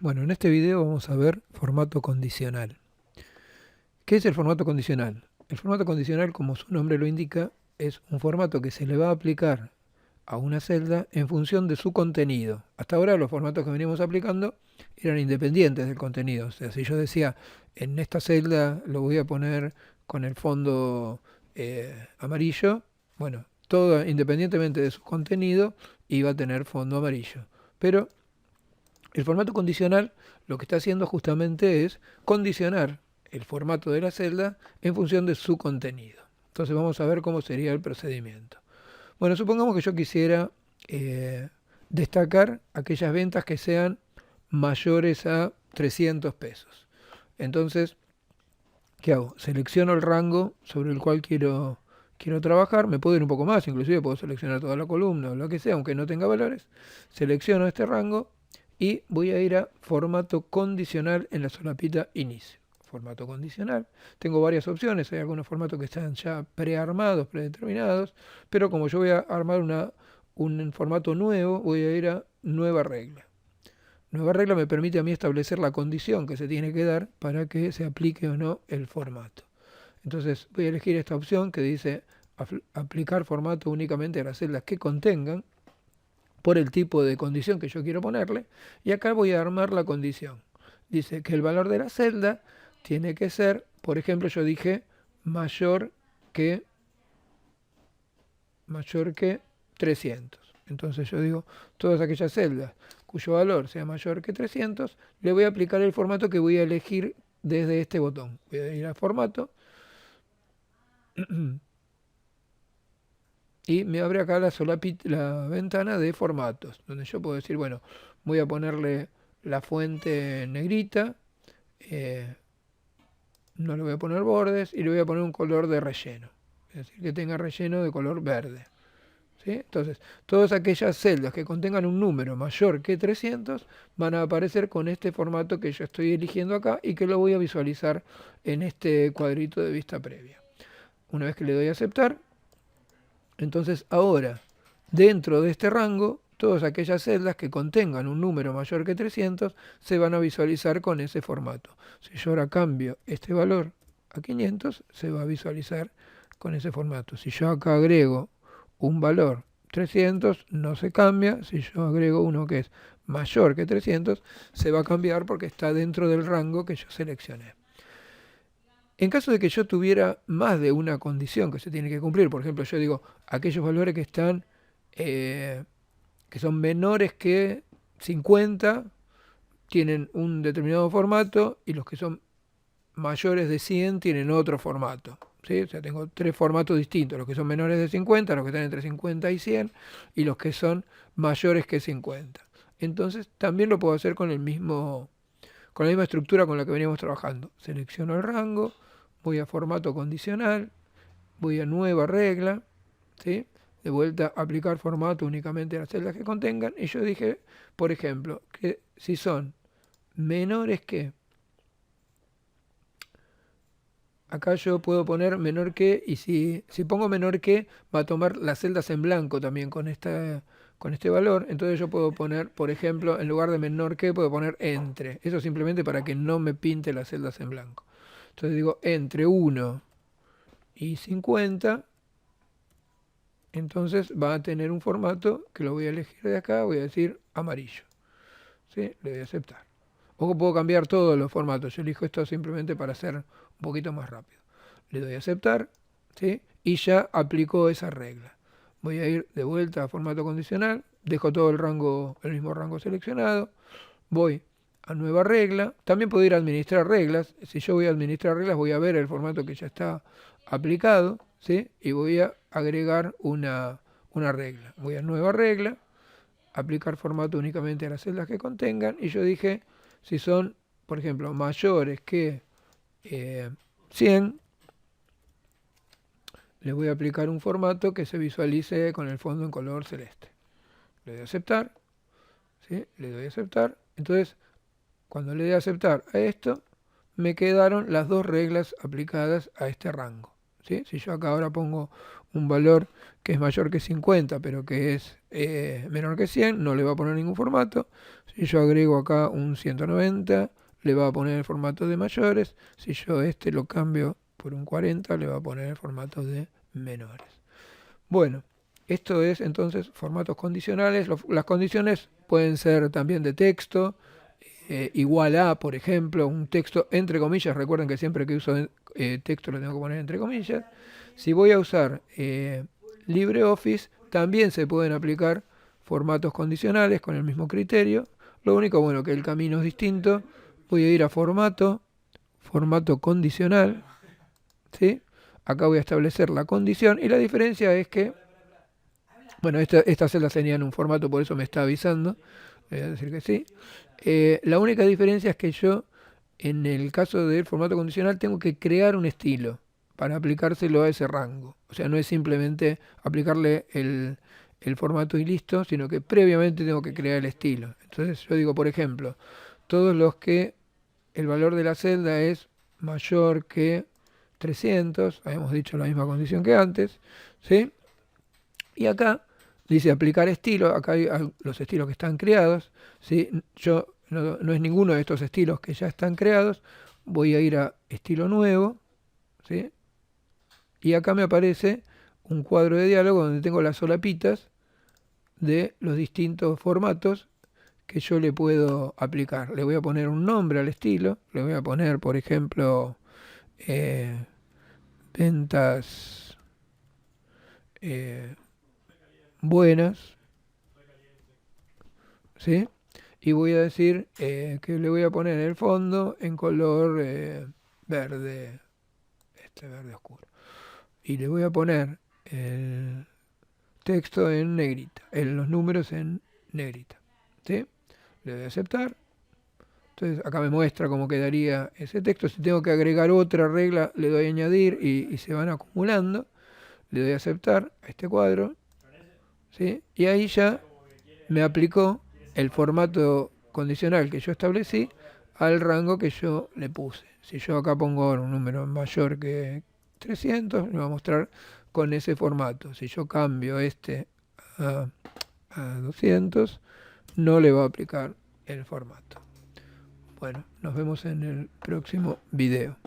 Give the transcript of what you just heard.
Bueno, en este video vamos a ver formato condicional. ¿Qué es el formato condicional? El formato condicional, como su nombre lo indica, es un formato que se le va a aplicar a una celda en función de su contenido. Hasta ahora los formatos que veníamos aplicando eran independientes del contenido. O sea, si yo decía, en esta celda lo voy a poner con el fondo amarillo, bueno, todo independientemente de su contenido iba a tener fondo amarillo. Pero el formato condicional lo que está haciendo justamente es condicionar el formato de la celda en función de su contenido. Entonces vamos a ver cómo sería el procedimiento. Bueno, supongamos que yo quisiera destacar aquellas ventas que sean mayores a 300 pesos. Entonces, ¿qué hago? Selecciono el rango sobre el cual quiero trabajar. Me puedo ir un poco más, inclusive puedo seleccionar toda la columna o lo que sea, aunque no tenga valores. Selecciono este rango y voy a ir a formato condicional en la solapita inicio. Formato condicional. Tengo varias opciones, hay algunos formatos que están ya prearmados, predeterminados, pero como yo voy a armar un formato nuevo, voy a ir a nueva regla. Nueva regla me permite a mí establecer la condición que se tiene que dar para que se aplique o no el formato. Entonces voy a elegir esta opción que dice aplicar formato únicamente a las celdas que contengan por el tipo de condición que yo quiero ponerle, y acá voy a armar la condición. Dice que el valor de la celda tiene que ser, por ejemplo, yo dije mayor que, mayor que 300. Entonces yo digo, todas aquellas celdas cuyo valor sea mayor que 300, le voy a aplicar el formato que voy a elegir desde este botón. Voy a ir a formato y me abre acá la ventana de formatos, donde yo puedo decir, bueno, voy a ponerle la fuente negrita, eh, no le voy a poner bordes y le voy a poner un color de relleno, es decir, que tenga relleno de color verde. ¿Sí? Entonces, todas aquellas celdas que contengan un número mayor que 300 van a aparecer con este formato que yo estoy eligiendo acá y que lo voy a visualizar en este cuadrito de vista previa. Una vez que le doy a aceptar, entonces ahora, dentro de este rango, todas aquellas celdas que contengan un número mayor que 300 se van a visualizar con ese formato. Si yo ahora cambio este valor a 500, se va a visualizar con ese formato. Si yo acá agrego un valor 300, no se cambia. Si yo agrego uno que es mayor que 300, se va a cambiar porque está dentro del rango que yo seleccioné. En caso de que yo tuviera más de una condición que se tiene que cumplir, por ejemplo, yo digo, aquellos valores que están, que son menores que 50, tienen un determinado formato y los que son mayores de 100 tienen otro formato. ¿Sí? O sea, tengo tres formatos distintos, los que son menores de 50, los que están entre 50 y 100 y los que son mayores que 50. Entonces, también lo puedo hacer con con la misma estructura con la que veníamos trabajando. Selecciono el rango, voy a formato condicional, voy a nueva regla, ¿sí? De vuelta a aplicar formato únicamente a las celdas que contengan, y yo dije, por ejemplo, que si son menores que, acá yo puedo poner menor que, y si pongo menor que, va a tomar las celdas en blanco también con este valor. Entonces yo puedo poner, por ejemplo, en lugar de menor que, puedo poner entre. Eso simplemente para que no me pinte las celdas en blanco. Entonces digo entre 1 y 50, entonces va a tener un formato que lo voy a elegir de acá, voy a decir amarillo. ¿Sí? Le doy a aceptar. O puedo cambiar todos los formatos, yo elijo esto simplemente para hacer un poquito más rápido. Le doy a aceptar, ¿sí? Y ya aplicó esa regla. Voy a ir de vuelta a formato condicional, dejo todo el mismo rango seleccionado, voy a nueva regla, también puedo ir a administrar reglas. Si yo voy a administrar reglas, voy a ver el formato que ya está aplicado, ¿sí? Y voy a agregar una regla. Voy a nueva regla, aplicar formato únicamente a las celdas que contengan, y yo dije, si son, por ejemplo, mayores que 100, le voy a aplicar un formato que se visualice con el fondo en color celeste. Le doy a aceptar, ¿sí? Le doy a aceptar. Entonces, cuando le doy a aceptar a esto, me quedaron las dos reglas aplicadas a este rango. ¿Sí? Si yo acá ahora pongo un valor que es mayor que 50, pero que es menor que 100, no le va a poner ningún formato. Si yo agrego acá un 190, le va a poner el formato de mayores. Si yo este lo cambio por un 40, le va a poner el formato de menores. Bueno, esto es entonces formatos condicionales. Las condiciones pueden ser también de texto, igual a, por ejemplo, un texto entre comillas. Recuerden que siempre que uso texto lo tengo que poner entre comillas. Si voy a usar LibreOffice, también se pueden aplicar formatos condicionales con el mismo criterio. Lo único, bueno, que el camino es distinto. Voy a ir a formato, formato condicional, ¿sí? Acá voy a establecer la condición y la diferencia es que, bueno, esta celda tenía en un formato, por eso me está avisando. Voy a decir que sí. La única diferencia es que yo, en el caso del formato condicional, tengo que crear un estilo para aplicárselo a ese rango. O sea, no es simplemente aplicarle el formato y listo, sino que previamente tengo que crear el estilo. Entonces yo digo, por ejemplo, todos los que el valor de la celda es mayor que 300, habíamos dicho la misma condición que antes, ¿sí? Y acá dice aplicar estilo, acá hay los estilos que están creados, ¿sí? Yo no es ninguno de estos estilos que ya están creados, voy a ir a estilo nuevo, ¿sí? Y acá me aparece un cuadro de diálogo donde tengo las solapitas de los distintos formatos que yo le puedo aplicar. Le voy a poner un nombre al estilo, le voy a poner, por ejemplo, eh, ventas buenas, ¿sí? Y voy a decir que le voy a poner el fondo en color verde, este verde oscuro. Y le voy a poner el texto en negrita, los números en negrita, ¿sí? Le doy a aceptar. Entonces acá me muestra cómo quedaría ese texto. Si tengo que agregar otra regla, le doy a añadir y se van acumulando. Le doy a aceptar a este cuadro, ¿sí? Y ahí ya me aplicó el formato condicional que yo establecí al rango que yo le puse. Si yo acá pongo un número mayor que 300, me va a mostrar con ese formato. Si yo cambio este a 200, no le va a aplicar el formato. Bueno, nos vemos en el próximo video.